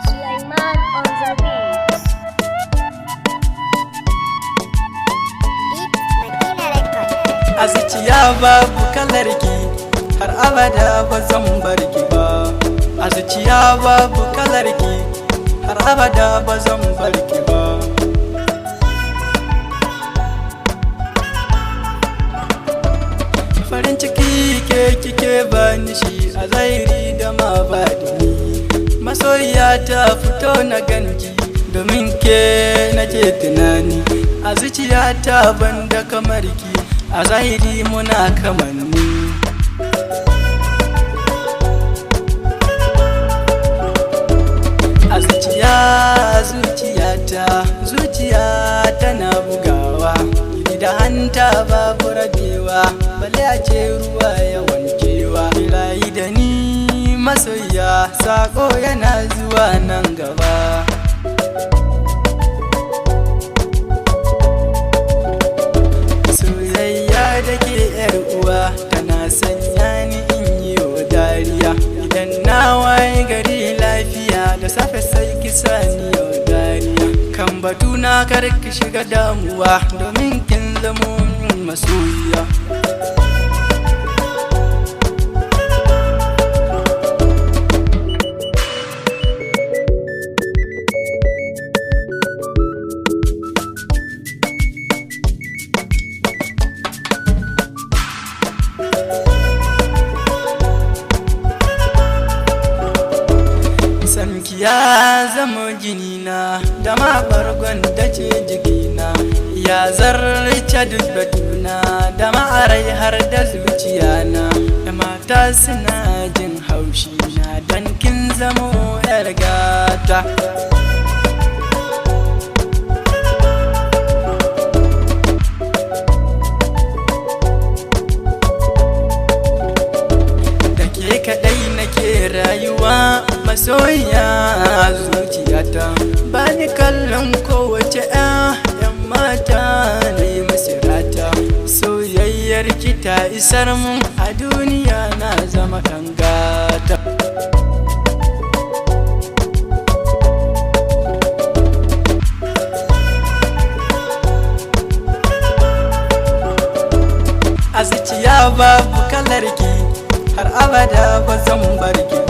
Sulaiman on the beat. A zuciya babu kalarki har abada ba zan barki ba. A zuciya babu kalarki har abada ba zan barki ba. Farin ciki ke kike bani shi a zahiri da ma baɗini. Masoyiya ta fito na ganki domin ke nake tunani. A zuciya ta banda kamar ki, a zahiri muna kamanni. A zuciya tana bugawa, da hanta babu rabewa, bale a ce ruwa ya wankewa. Rayi da ni masoyiya, sako yana zuwa nan gaba. Da ke yar uwa tana sanya ni in yi wa dariya. Idan na waye gari lafiya da safe sai ki sani yau dariya. Kan batuna kar ki shiga damuwa domin kin zamo min masoyiya. Sanki ya zama jinina da ma bargon da ce jikina. Ya zarce duk batuna da ma'arai har da zuciyana. Da mata suna jin haushi na don kin zamo yar gata. Da ke kaɗai nake rayuwa masoyiya zuciyata. Bani kallon kowace ‘yan mata na yi masirata. Soyayyar ki ta isar mun a duniya na zama ɗan gata. A zuciya babu kalarki har abada ba zan barki.